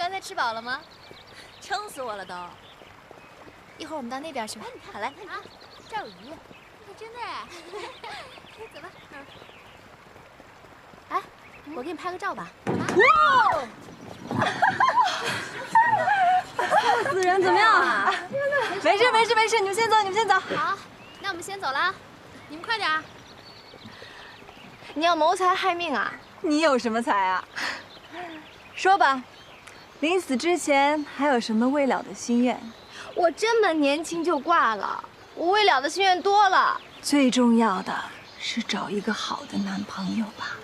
刚才吃饱了吗？撑死我了都。一会儿我们到那边去吧。好嘞。啊，这儿有鱼，真的哎。走吧。哎，我给你拍个照吧。哇！吓死人！怎么样？没事没事没事，你们先走，你们先走。好，那我们先走了，你们快点儿。你要谋财害命啊？你有什么财啊？说吧，临死之前还有什么未了的心愿？我这么年轻就挂了，我未了的心愿多了。最重要的是找一个好的男朋友吧。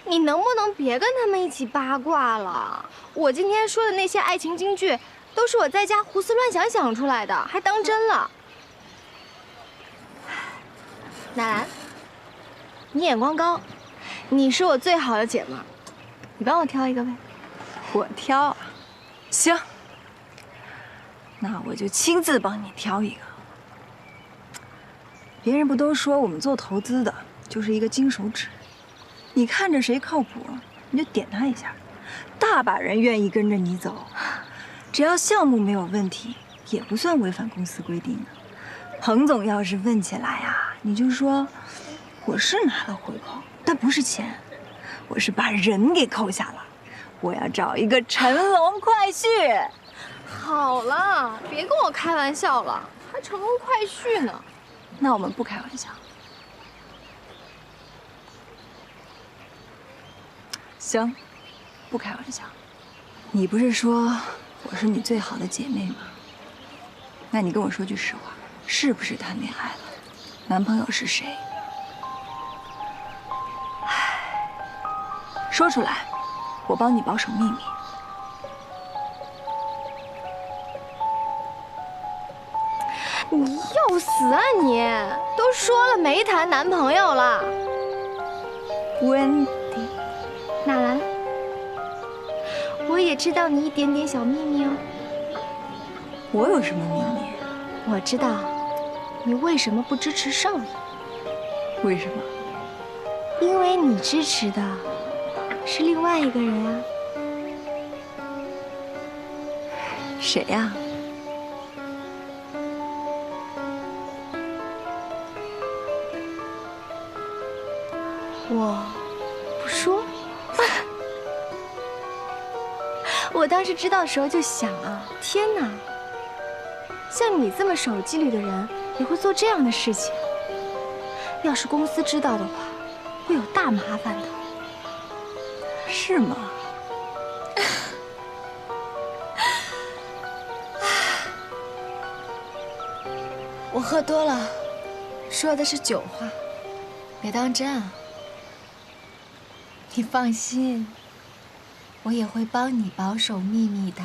你能不能别跟他们一起八卦了？我今天说的那些爱情金句，都是我在家胡思乱想想出来的，还当真了。乃兰，你眼光高，你是我最好的姐们儿，你帮我挑一个呗。我挑啊，行，那我就亲自帮你挑一个。别人不都说我们做投资的就是一个金手指，你看着谁靠谱，你就点他一下，大把人愿意跟着你走。只要项目没有问题，也不算违反公司规定的。彭总要是问起来啊，你就说我是拿了回扣，但不是钱，我是把人给扣下了。我要找一个乘龙快婿。好了，别跟我开玩笑了，还乘龙快婿呢。那我们不开玩笑。行，不开玩笑。你不是说我是你最好的姐妹吗？那你跟我说句实话，是不是谈恋爱了？男朋友是谁？唉，说出来，我帮你保守秘密。你要死啊你！都说了没谈男朋友了。Wendy，纳兰，我也知道你一点点小秘密哦。我有什么秘密？我知道，你为什么不支持少爷？为什么？因为你支持的是另外一个人啊。谁呀？我不说。我当时知道的时候就想啊，天哪，像你这么守纪律的人也会做这样的事情。要是公司知道的话，会有大麻烦的。是吗？我喝多了，说的是酒话，别当真啊。你放心，我也会帮你保守秘密的。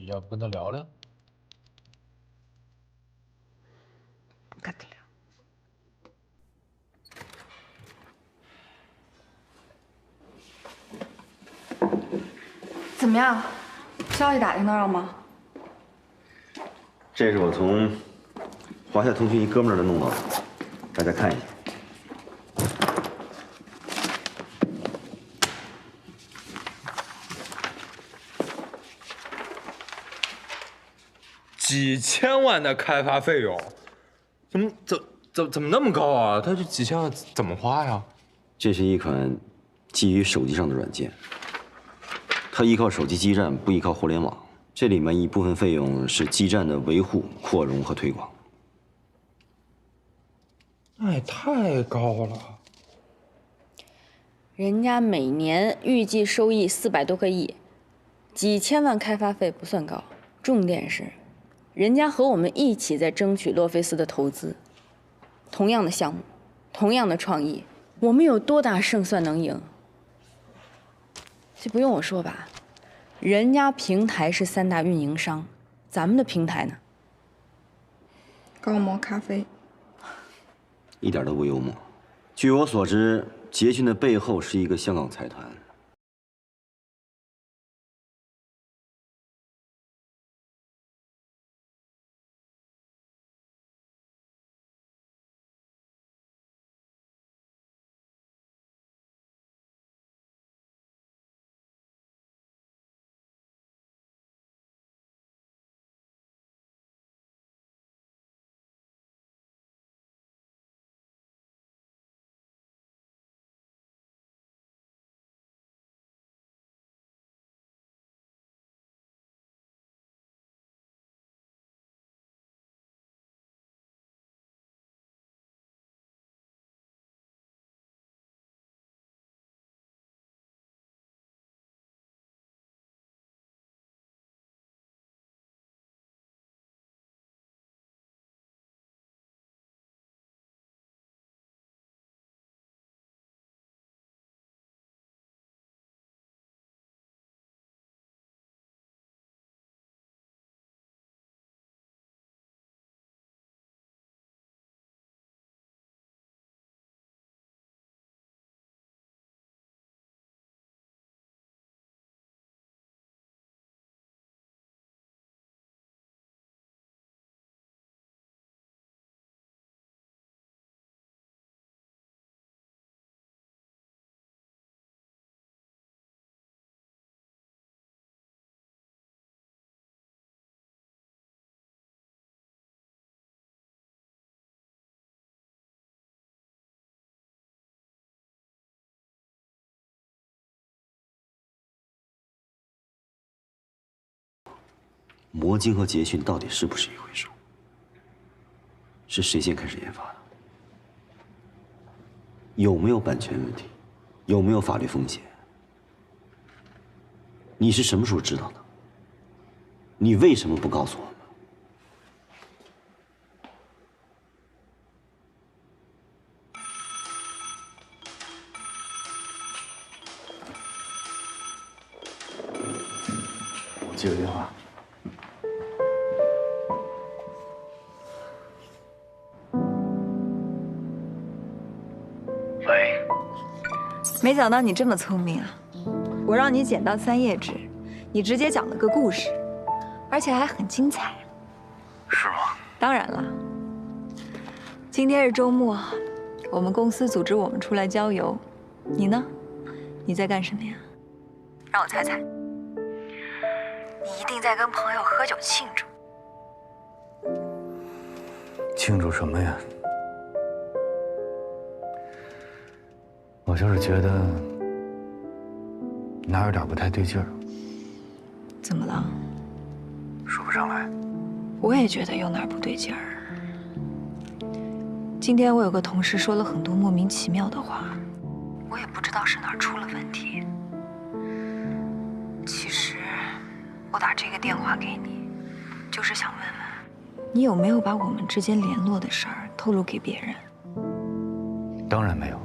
要不跟他聊聊？不跟他聊。怎么样？消息打听到了吗？这是我从华夏通讯一哥们儿那弄到的，大家看一下。几千万的开发费用，怎么那么高啊？他这几千万怎么花呀？这是一款基于手机上的软件，它依靠手机基站，不依靠互联网。这里面一部分费用是基站的维护、扩容和推广。那也太高了。人家每年预计收益400多个亿，几千万开发费不算高，重点是，人家和我们一起在争取洛菲斯的投资。同样的项目，同样的创意，我们有多大胜算能赢？这不用我说吧？人家平台是3大运营商，咱们的平台呢？高模咖啡。一点都不幽默。据我所知，捷讯的背后是一个香港财团。魔晶和捷讯到底是不是一回事？是谁先开始研发的？有没有版权问题？有没有法律风险？你是什么时候知道的？你为什么不告诉我们？我接个电话。喂。没想到你这么聪明啊！我让你捡到3页纸，你直接讲了个故事，而且还很精彩。是吗？当然了。今天是周末，我们公司组织我们出来郊游。你呢？你在干什么呀？让我猜猜。你一定在跟朋友喝酒庆祝。庆祝什么呀？我就是觉得哪有点不太对劲儿。怎么了？说不上来。我也觉得有哪儿不对劲儿。今天我有个同事说了很多莫名其妙的话，我也不知道是哪儿出了问题。其实我打这个电话给你，就是想问问你有没有把我们之间联络的事儿透露给别人。当然没有。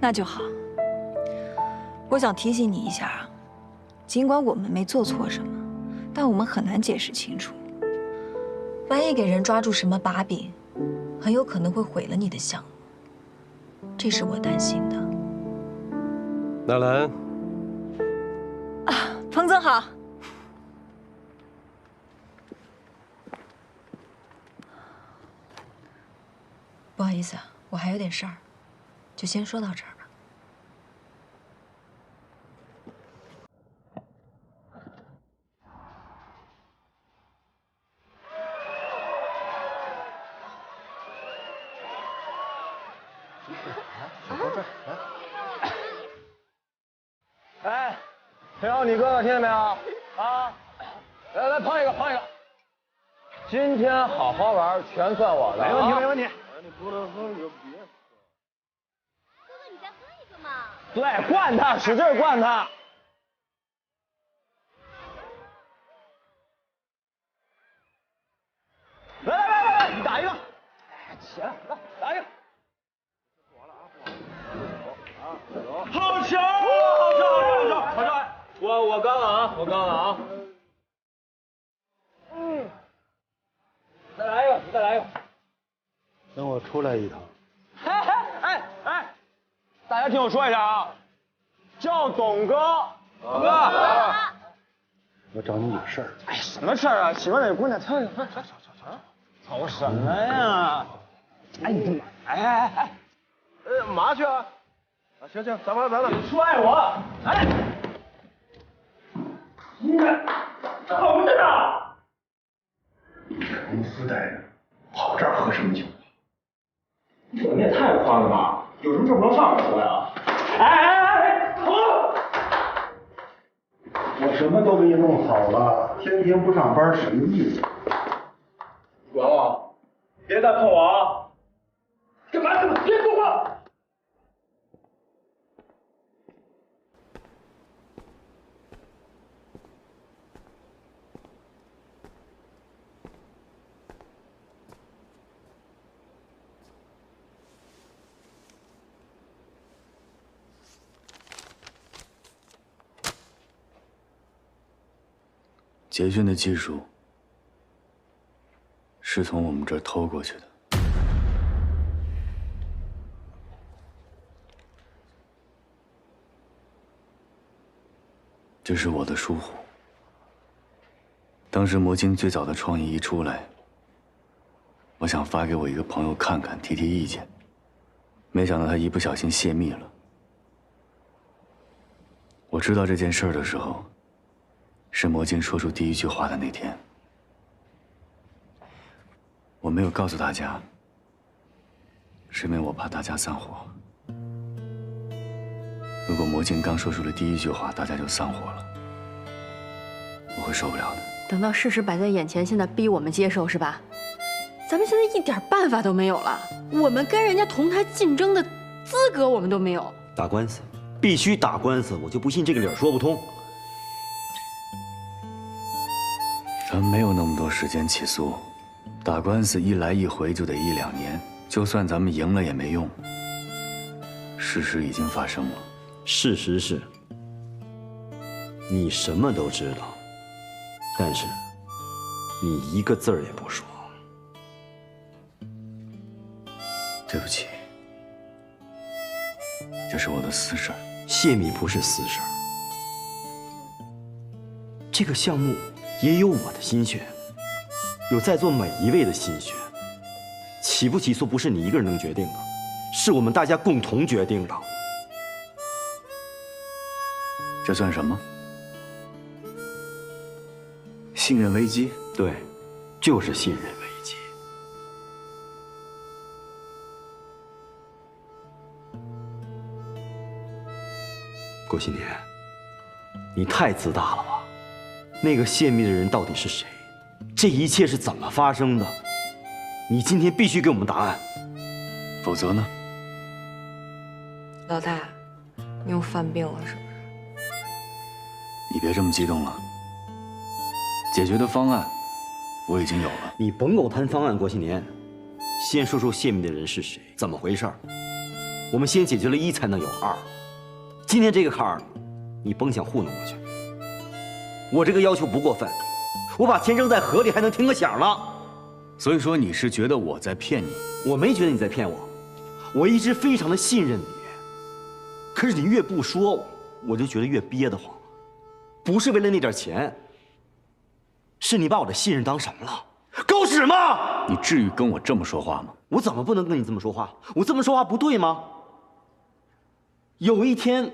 那就好。我想提醒你一下啊，尽管我们没做错什么，但我们很难解释清楚。万一给人抓住什么把柄，很有可能会毁了你的项目。这是我担心的。纳兰。啊，彭总好。不好意思啊，我还有点事儿，就先说到这儿吧。哎，谁要你哥哥听见没有？啊！来来，碰一个，碰一个。今天好好玩，全算我的。没问题，没问题。你不能喝，你就别喝。哥哥，你再喝一个嘛。对，灌他，使劲灌他。来，你打一个。起来，来打一个。不玩了啊，不玩了。啊，我杠了啊。再来一个，再来一个。等我出来一趟。哎，大家听我说一下啊，叫董哥，董哥。我找你有事儿。哎，什么事儿啊？喜欢哪姑娘？瞧，瞅什么呀？哎，你干嘛？哎，嘛去啊？行，咱们。你说爱我？哎，瞅着呢。公司待着，跑这儿喝什么酒？你也太宽了吧？有什么事不能上面说呀？哎，我什么都给你弄好了，天天不上班什么意思？管我！别再碰我啊！干嘛？别说话！捷讯的技术是从我们这儿偷过去的。这是我的疏忽。当时魔晶最早的创意一出来，我想发给我一个朋友看看，提提意见，没想到他一不小心泄密了。我知道这件事儿的时候，是魔晶说出第一句话的那天。我没有告诉大家，是因为我怕大家散伙。如果魔晶刚说出了第一句话，大家就散伙了，我会受不了的。等到事实摆在眼前，现在逼我们接受是吧？咱们现在一点办法都没有了，我们跟人家同台竞争的资格我们都没有。打官司，必须打官司，我就不信这个理儿说不通。咱们没有那么多时间起诉，打官司一来一回就得1、2年，就算咱们赢了也没用。事实已经发生了。事实是，你什么都知道，但是你一个字儿也不说。对不起，这是我的私事儿。泄密不是私事儿，这个项目也有我的心血，有在座每一位的心血。起不起诉不是你一个人能决定的，是我们大家共同决定的。这算什么？信任危机？对，就是信任危机。郭新年，你太自大了吧？那个泄密的人到底是谁？这一切是怎么发生的？你今天必须给我们答案，否则呢？老大，你又犯病了是不是？你别这么激动了，解决的方案我已经有了。你甭给我谈方案，郭新年，先说说泄密的人是谁，怎么回事？我们先解决了1，才能有2。今天这个坎儿，你甭想糊弄过去。我这个要求不过分，我把钱扔在河里还能听个响了。所以说你是觉得我在骗你？我没觉得你在骗我，我一直非常的信任你。可是你越不说，我就觉得越憋得慌。不是为了那点钱，是你把我的信任当什么了？狗屎吗？你至于跟我这么说话吗？我怎么不能跟你这么说话？我这么说话不对吗？有一天，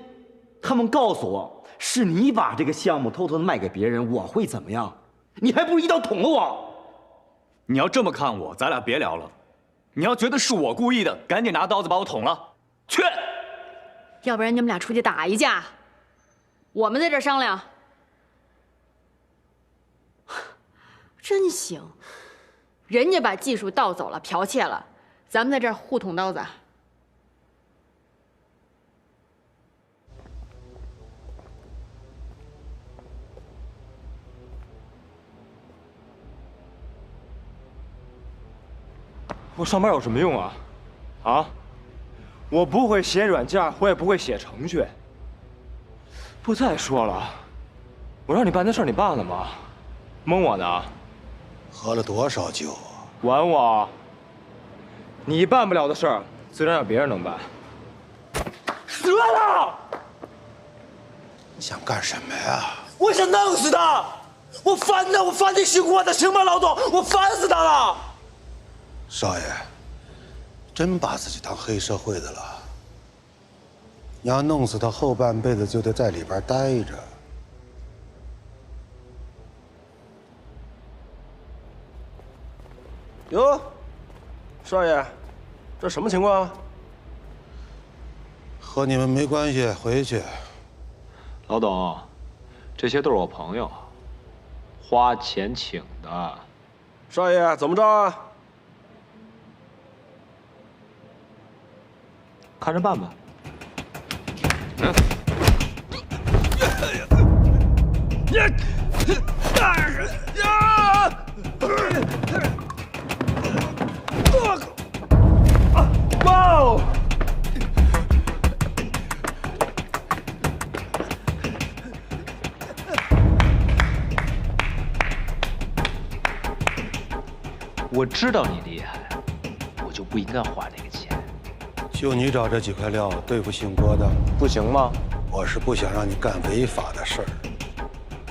他们告诉我是你把这个项目偷偷的卖给别人，我会怎么样？你还不如一刀捅了我！你要这么看我，咱俩别聊了。你要觉得是我故意的，赶紧拿刀子把我捅了，去！要不然你们俩出去打一架，我们在这儿商量。真行，人家把技术盗走了，剽窃了，咱们在这儿互捅刀子。我上班有什么用啊？啊？我不会写软件，我也不会写程序。不，再说了，我让你办的事儿你办了吗？蒙我呢？喝了多少酒啊？管我！你办不了的事儿，自然有别人能办。死了！你想干什么呀？我想弄死他！我烦他，我烦你辛苦我的生命劳动，我烦死他了！少爷，真把自己当黑社会的了？你要弄死他，后半辈子就得在里边待着。哟，少爷，这什么情况？和你们没关系，回去。老董，这些都是我朋友，花钱请的。少爷，怎么着啊？看着办吧。哇哦！我知道你厉害，我就不应该花这个钱。就你找这几块料对付姓郭的，不行吗？我是不想让你干违法的事儿。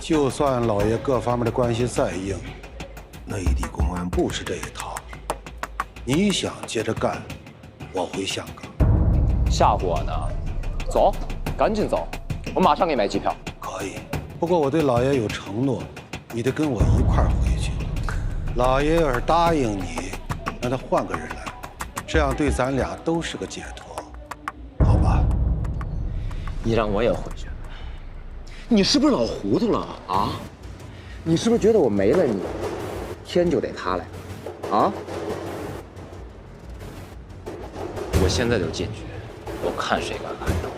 就算老爷各方面的关系再硬，内地公安不吃这一套。你想接着干，我回香港。吓唬我呢？走，赶紧走，我马上给你买机票。可以，不过我对老爷有承诺，你得跟我一块儿回去。老爷要是答应你，让他换个人来，这样对咱俩都是个解脱，好吧？你让我也回去？你是不是老糊涂了啊？你是不是觉得我没了你，天就得塌来啊？我现在就进去，我看谁敢拦着我。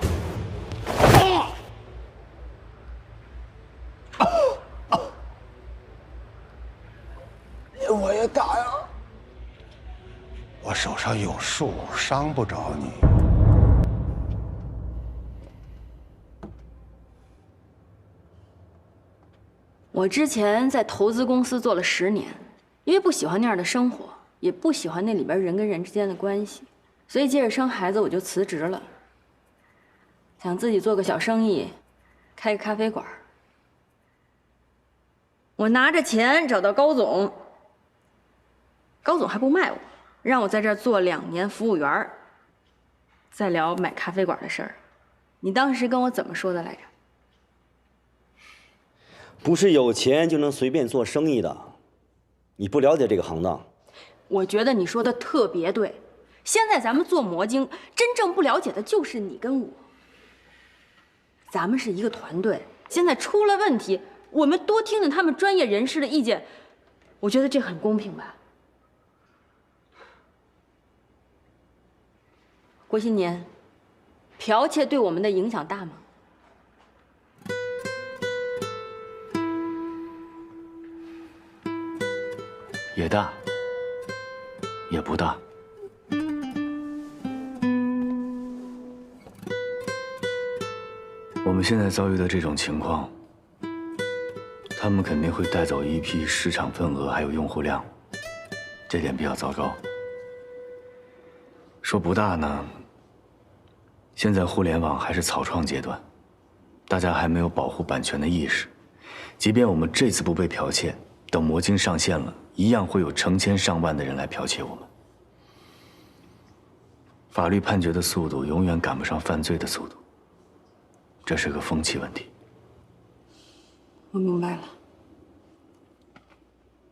我也打呀！我手上有数，伤不着你。我之前在投资公司做了10年，因为不喜欢那样的生活，也不喜欢那里边人跟人之间的关系，所以接着生孩子我就辞职了，想自己做个小生意，开个咖啡馆。我拿着钱找到高总，高总还不卖我，让我在这儿做2年服务员，再聊买咖啡馆的事儿。你当时跟我怎么说的来着？不是有钱就能随便做生意的，你不了解这个行当。我觉得你说的特别对。现在咱们做魔晶，真正不了解的就是你跟我。咱们是一个团队，现在出了问题，我们多听听他们专业人士的意见，我觉得这很公平吧。郭新年，剽窃对我们的影响大吗？也大，也不大。我们现在遭遇的这种情况，他们肯定会带走一批市场份额还有用户量，这点比较糟糕。说不大呢，现在互联网还是草创阶段，大家还没有保护版权的意识。即便我们这次不被剽窃，等魔晶上线了，一样会有成千上万的人来剽窃我们。法律判决的速度永远赶不上犯罪的速度，这是个风气问题。我明白了，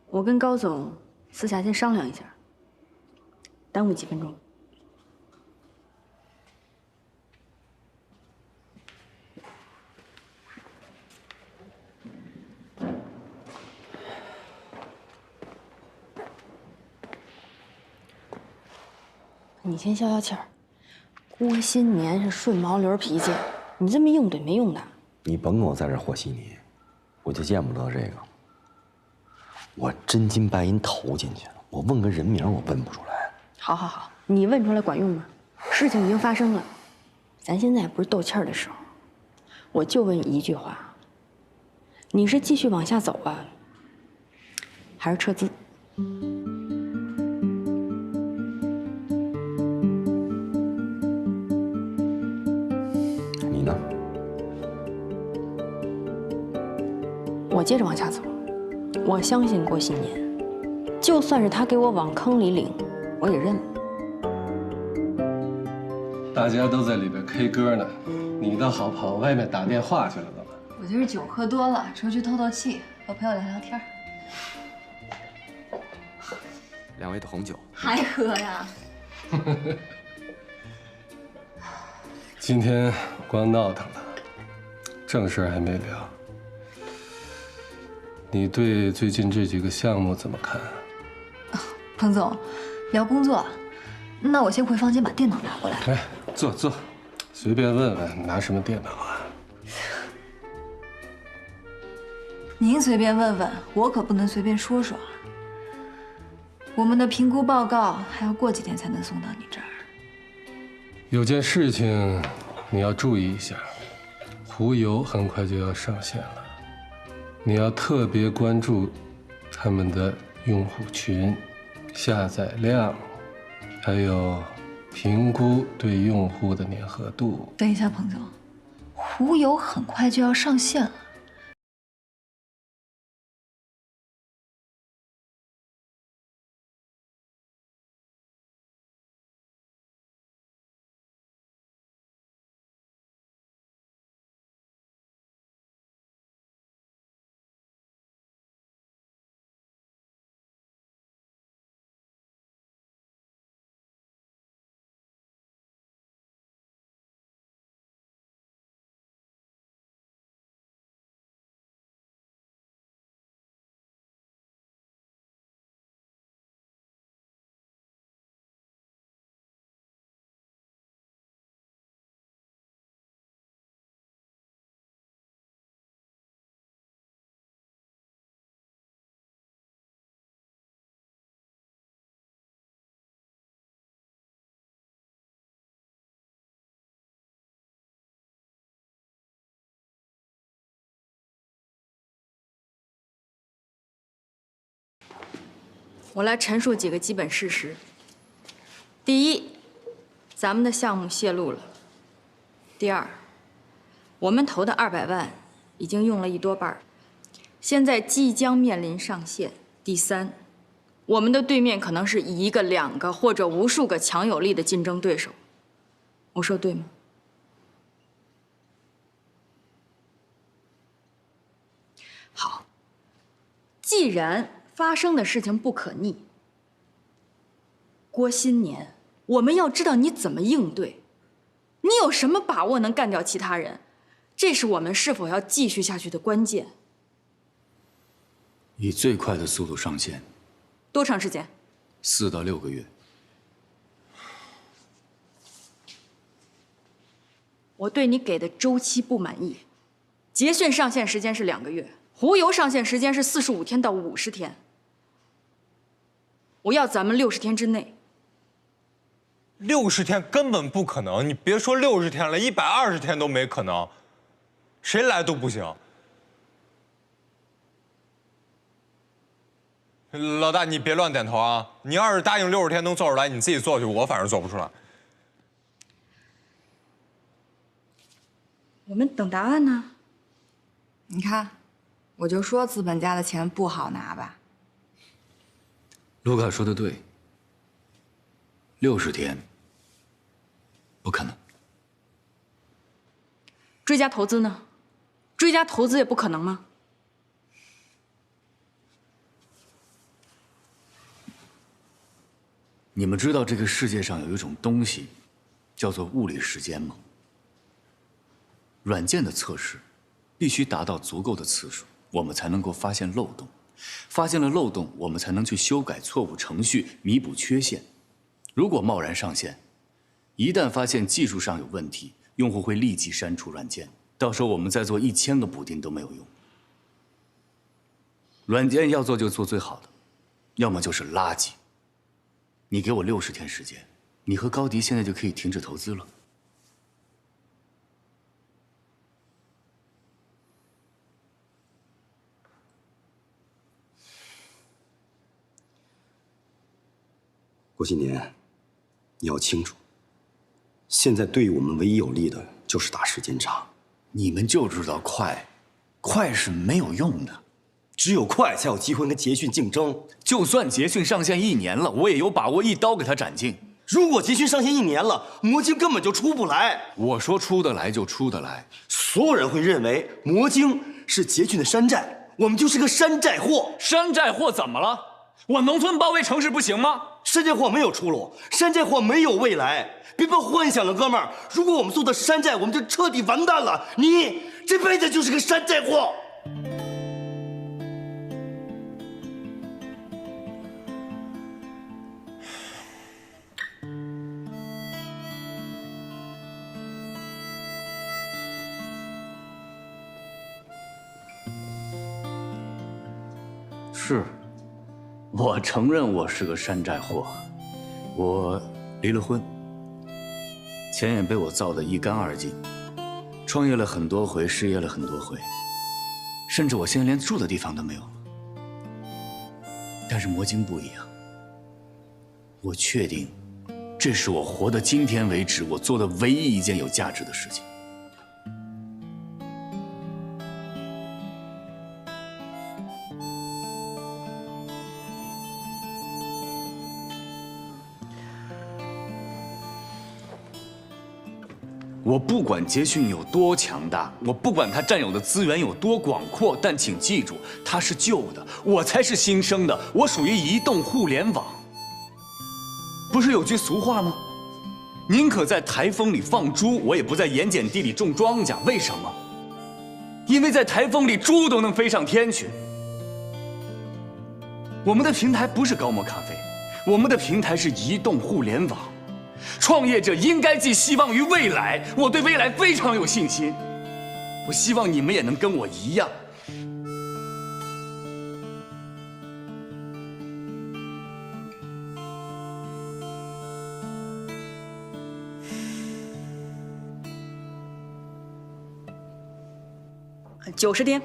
我跟高总私下先商量一下，耽误几分钟。你先消消气儿。郭新年是顺毛驴脾气，你这么应对没用的。你甭跟我在这和稀泥，我就见不得这个。我真金白银投进去了，我问个人名我问不出来。好，好，好，你问出来管用吗？事情已经发生了，咱现在不是斗气儿的时候。我就问你一句话：你是继续往下走啊，还是撤资？你呢？我接着往下走，我相信郭新年，就算是他给我往坑里领，我也认。大家都在里边 K 歌呢，你倒好跑外面打电话去了，怎么？我就是酒喝多了，出去透透气，和朋友聊聊天。2位的红酒。还喝呀？今天光闹腾了，正事还没聊。你对最近这几个项目怎么看？彭总，聊工作，那我先回房间把电脑拿过来。哎，坐，随便问问，拿什么电脑啊？您随便问问，我可不能随便说说啊。我们的评估报告还要过几天才能送到你这儿。有件事情你要注意一下，狐游很快就要上线了，你要特别关注他们的用户群、下载量，还有评估对用户的粘合度。等一下，彭总，狐游很快就要上线了。我来陈述几个基本事实。第一，咱们的项目泄露了；第二，我们投的200万已经用了1多半，现在即将面临上线；第三，我们的对面可能是1个、2个或者无数个强有力的竞争对手。我说对吗？好，既然发生的事情不可逆，郭新年，我们要知道你怎么应对，你有什么把握能干掉其他人？这是我们是否要继续下去的关键。以最快的速度上线，多长时间？4到6个月。我对你给的周期不满意，捷讯上线时间是2个月，狐游上线时间是45天到50天。我要咱们60天之内。60天根本不可能，你别说60天了，120天都没可能，谁来都不行。老大，你别乱点头啊！你要是答应60天能做出来，你自己做去，我反正做不出来。我们等答案呢。你看，我就说资本家的钱不好拿吧。卢卡说的对，60天不可能。追加投资呢？追加投资也不可能吗？你们知道这个世界上有一种东西，叫做物理时间吗？软件的测试必须达到足够的次数，我们才能够发现漏洞。发现了漏洞，我们才能去修改错误程序，弥补缺陷。如果贸然上线，一旦发现技术上有问题，用户会立即删除软件，到时候我们再做1000个补丁都没有用。软件要做就做最好的，要么就是垃圾。你给我60天时间，你和高迪现在就可以停止投资了。郭新年，你要清楚，现在对于我们唯一有利的就是打时间差。你们就知道快，快是没有用的，只有快才有机会跟捷讯竞争。就算捷讯上线1年了，我也有把握一刀给他斩尽。如果捷讯上线1年了，魔晶根本就出不来。我说出得来就出得来，所有人会认为魔晶是捷讯的山寨，我们就是个山寨货。山寨货怎么了？我农村包围城市不行吗？山寨货没有出路，山寨货没有未来。别抱幻想了，哥们儿！如果我们做的山寨，我们就彻底完蛋了。你这辈子就是个山寨货。是，我承认我是个山寨货，我离了婚，钱也被我造得一干二净，创业了很多回，失业了很多回，甚至我现在连住的地方都没有了。但是魔晶不一样，我确定，这是我活到今天为止我做的唯一一件有价值的事情。我不管捷讯有多强大，我不管它占有的资源有多广阔，但请记住，它是旧的，我才是新生的，我属于移动互联网。不是有句俗话吗？宁可在台风里放猪，我也不在盐碱地里种庄稼。为什么？因为在台风里猪都能飞上天去。我们的平台不是高摩咖啡，我们的平台是移动互联网。创业者应该寄希望于未来，我对未来非常有信心。我希望你们也能跟我一样。90天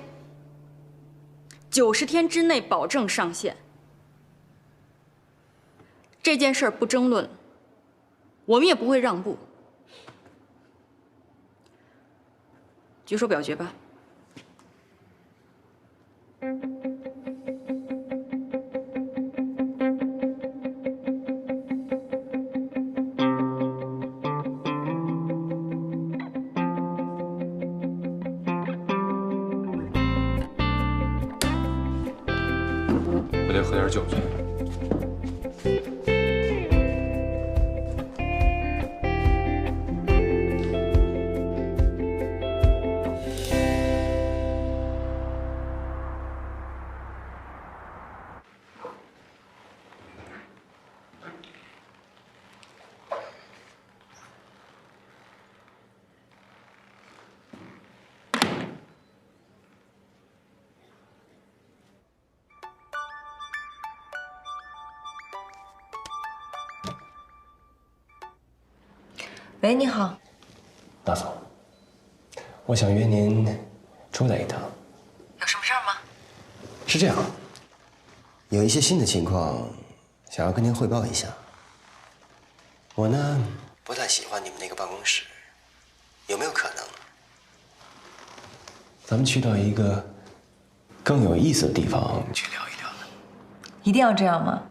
，90天之内保证上线。这件事儿不争论了。我们也不会让步，举手表决吧。我得喝点酒去。喂，你好，大嫂，我想约您出来一趟。有什么事儿吗？是这样，有一些新的情况，想要跟您汇报一下。我呢，不太喜欢你们那个办公室，有没有可能，咱们去到一个更有意思的地方去聊一聊呢？一定要这样吗？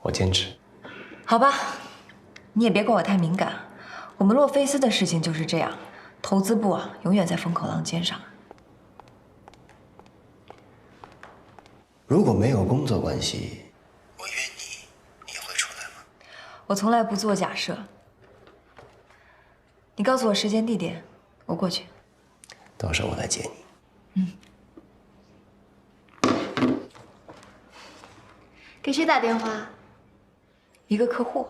我坚持。好吧。你也别怪我太敏感，我们洛菲斯的事情就是这样，投资部啊，永远在风口浪尖上。如果没有工作关系，我约你，你会出来吗？我从来不做假设。你告诉我时间地点，我过去。到时候我来接你。给谁打电话？一个客户。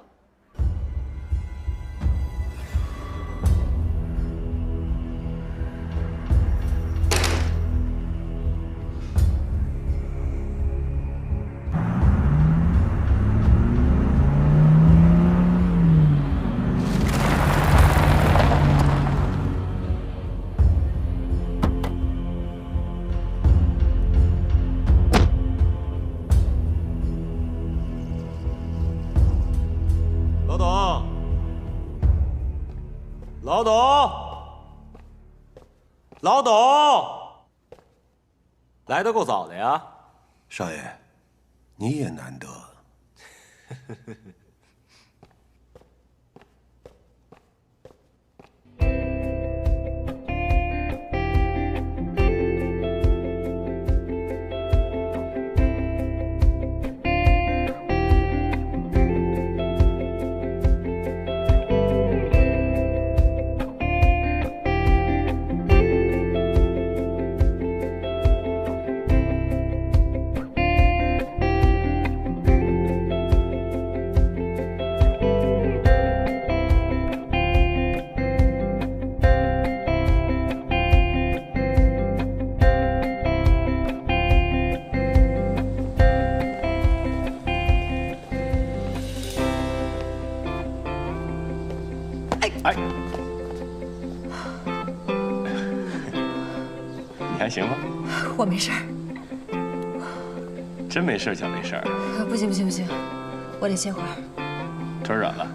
老董，老董，来得够早的呀！少爷，你也难得。哎，你还行吗？我没事儿。真没事，叫没事儿。不行不行不行，我得歇会儿。腿软了？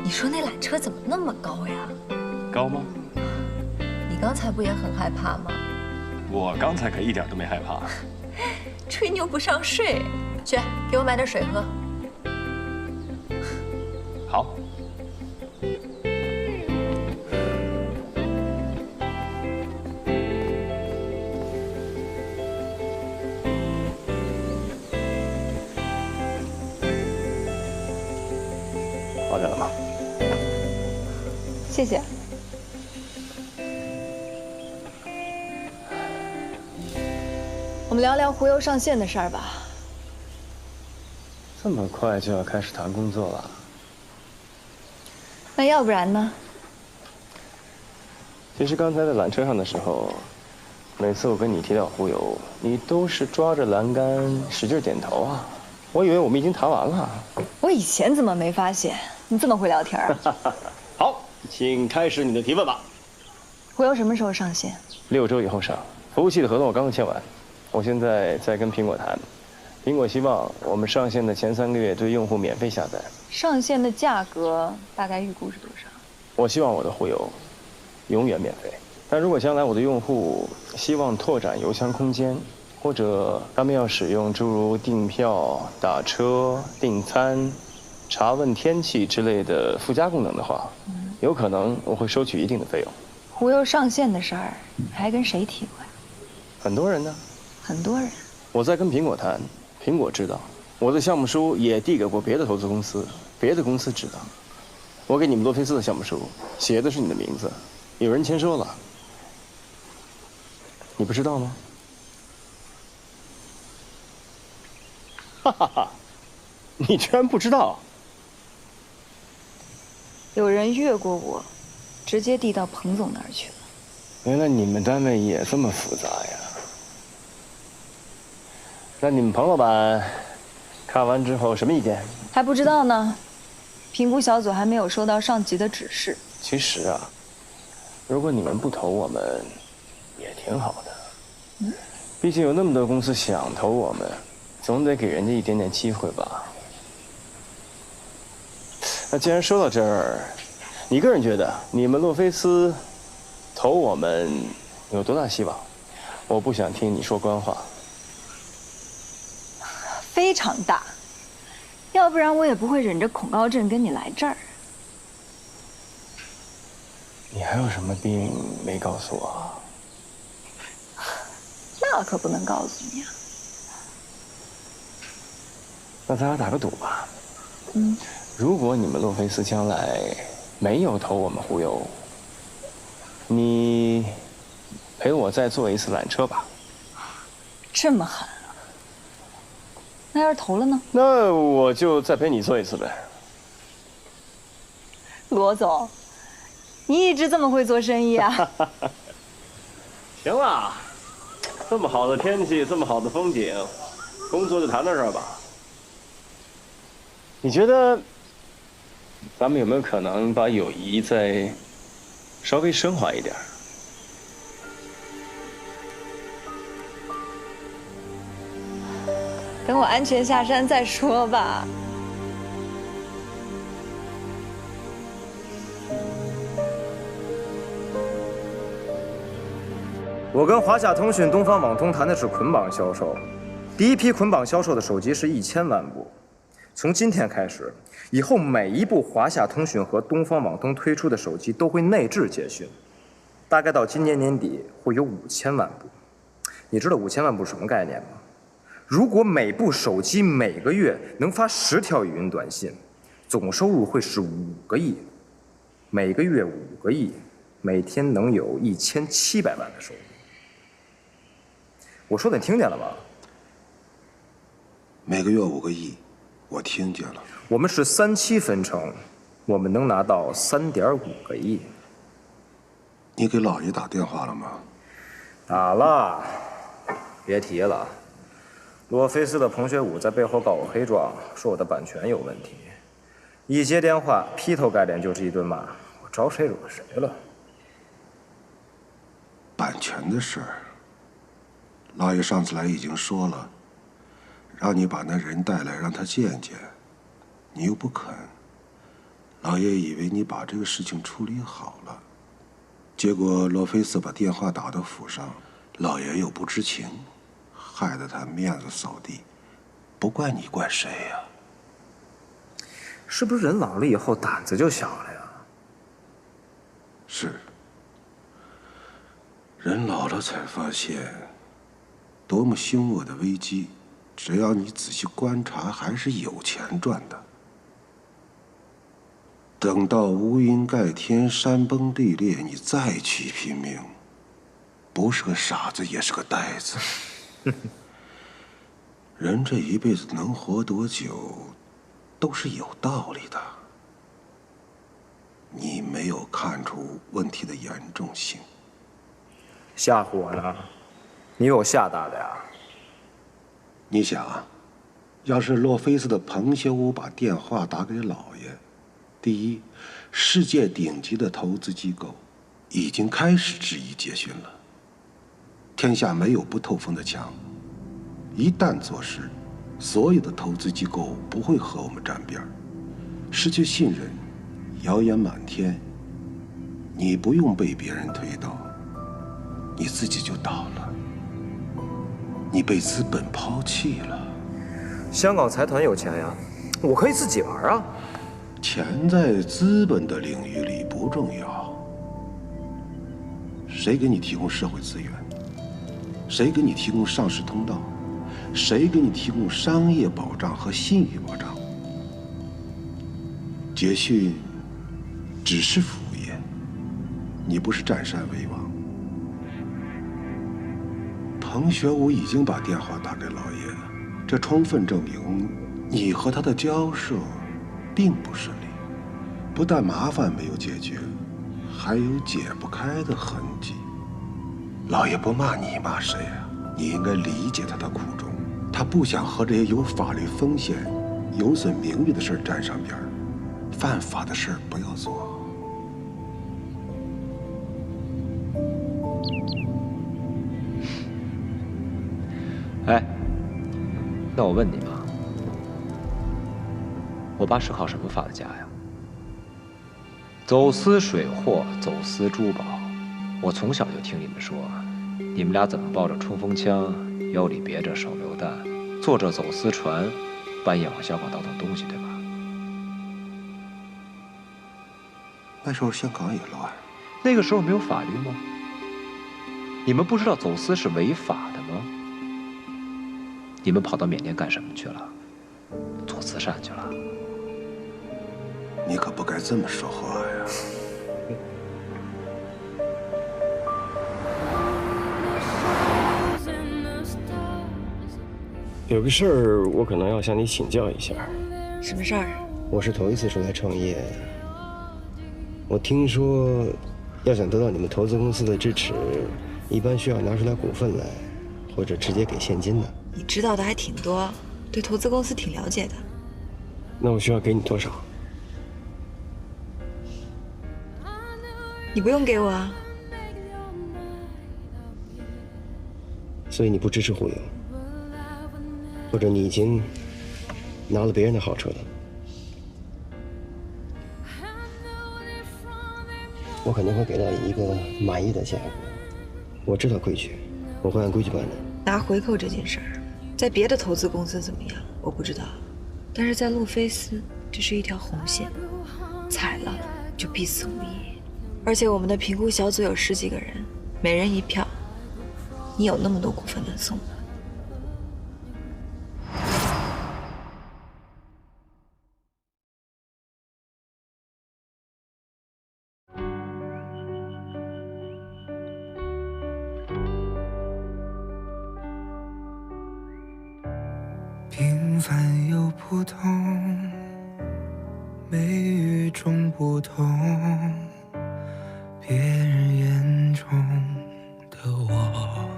你说那缆车怎么那么高呀？高吗？你刚才不也很害怕吗？我刚才可一点都没害怕。吹牛不上税，去给我买点水喝。好。好点了吗？谢谢。我们聊聊狐油上线的事儿吧。这么快就要开始谈工作了？那要不然呢？其实刚才在缆车上的时候，每次我跟你提到狐油，你都是抓着栏杆使劲点头啊。我以为我们已经谈完了。我以前怎么没发现你这么会聊天啊？好，请开始你的提问吧。狐油什么时候上线？6周以后上。服务器的合同我刚刚签完，我现在在跟苹果谈。苹果希望我们上线的前3个月对用户免费下载。上线的价格大概预估是多少？我希望我的狐油永远免费。但如果将来我的用户希望拓展邮箱空间，或者他们要使用诸如订票、打车、订餐、查问天气之类的附加功能的话，有可能我会收取一定的费用。狐油上线的事儿还跟谁提过呀？很多人呢。很多人。我在跟苹果谈，苹果知道。我的项目书也递给过别的投资公司，别的公司知道。我给你们洛菲斯的项目书写的是你的名字，有人签收了。你不知道吗？哈哈哈，你居然不知道？有人越过我，直接递到彭总那儿去了。原来你们单位也这么复杂呀？那你们彭老板看完之后什么意见？还不知道呢，评估小组还没有收到上级的指示。其实啊，如果你们不投我们，也挺好的。毕竟有那么多公司想投我们，总得给人家一点点机会吧。那既然说到这儿，你个人觉得你们洛菲斯投我们有多大希望？我不想听你说官话。非常大，要不然我也不会忍着恐高症跟你来这儿。你还有什么病没告诉我？那可不能告诉你啊。那咱俩打个赌吧。如果你们洛菲斯将来没有投我们狐油，你陪我再坐一次缆车吧。这么狠啊？那要是投了呢？那我就再陪你坐一次呗。罗总，你一直这么会做生意啊？行了，这么好的天气，这么好的风景，工作就谈到这儿吧。你觉得咱们有没有可能把友谊再稍微升华一点？等我安全下山再说吧。我跟华夏通讯、东方网通谈的是捆绑销售，第一批捆绑销售的手机是1000万部。从今天开始，以后每一部华夏通讯和东方网通推出的手机都会内置捷讯，大概到今年年底会有5000万部。你知道5000万部什么概念吗？如果每部手机每个月能发10条语音短信，总收入会是5个亿，每个月5个亿，每天能有1700万的收入。我说的你听见了吗？每个月5个亿，我听见了。我们是3期分成，我们能拿到3.5个亿。你给老爷打电话了吗？打了，别提了。洛菲斯的彭学武在背后告我黑状，说我的版权有问题。一接电话，劈头盖脸就是一顿骂，我招谁惹谁了？版权的事儿，老爷上次来已经说了，让你把那人带来让他见见，你又不肯。老爷以为你把这个事情处理好了，结果洛菲斯把电话打到府上，老爷又不知情，害得他面子扫地。不怪你，怪谁呀？是不是人老了以后胆子就小了呀？是。人老了才发现，多么凶恶的危机，只要你仔细观察，还是有钱赚的。等到乌云盖天、山崩地裂，你再去拼命，不是个傻子，也是个呆子。人这一辈子能活多久，都是有道理的。你没有看出问题的严重性。吓唬我呢？你有吓大的呀？你想，要是洛菲斯的彭修武把电话打给老爷，第一，世界顶级的投资机构已经开始质疑捷讯了。天下没有不透风的墙，一旦做事，所有的投资机构不会和我们沾边儿，失去信任，谣言满天。你不用被别人推倒，你自己就倒了。你被资本抛弃了。香港财团有钱呀，我可以自己玩啊。钱在资本的领域里不重要。谁给你提供社会资源？谁给你提供上市通道？谁给你提供商业保障和信誉保障？捷讯只是服务业，你不是占山为王。彭学武已经把电话打给老爷，这充分证明你和他的交涉并不顺利，不但麻烦没有解决，还有解不开的痕迹。老爷不骂你，骂谁啊？你应该理解他的苦衷，他不想和这些有法律风险、有损名誉的事沾上边儿，犯法的事不要做。哎，那我问你嘛，我爸是靠什么发的家呀？走私水货，走私珠宝，我从小就听你们说，你们俩怎么抱着冲锋枪，腰里别着手榴弹，坐着走私船，半夜往香港倒腾东西，对吧？那时候香港也乱，那个时候没有法律吗？你们不知道走私是违法的吗？你们跑到缅甸干什么去了？做慈善去了？你可不该这么说话呀！有个事儿，我可能要向你请教一下。什么事儿？我是头一次出来创业，我听说，要想得到你们投资公司的支持，一般需要拿出来股份来，或者直接给现金的。你知道的还挺多，对投资公司挺了解的。那我需要给你多少？你不用给我啊。所以你不支持忽悠，或者你已经拿了别人的好处了？我可能会给到一个满意的价格，我知道规矩，我会按规矩办的。拿回扣这件事儿，在别的投资公司怎么样，我不知道，但是在路飞斯，这是一条红线，踩了就必死无疑。而且我们的评估小组有10几个人，每人1票，你有那么多股份能送吗？平凡又普通，美与众不同，别人眼中的我，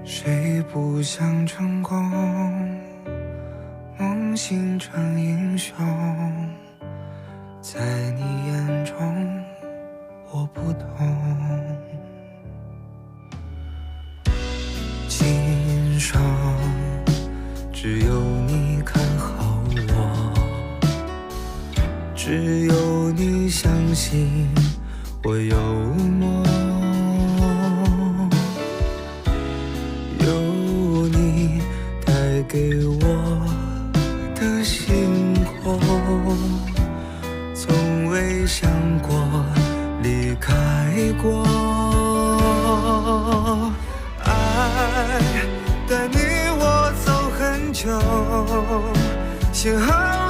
谁不想成功，梦醒成英雄，在你眼中我不同。今生只有你看好我，只有你相信我有梦，有你带给我的星空，从未想过离开过。爱带你我走很久，幸好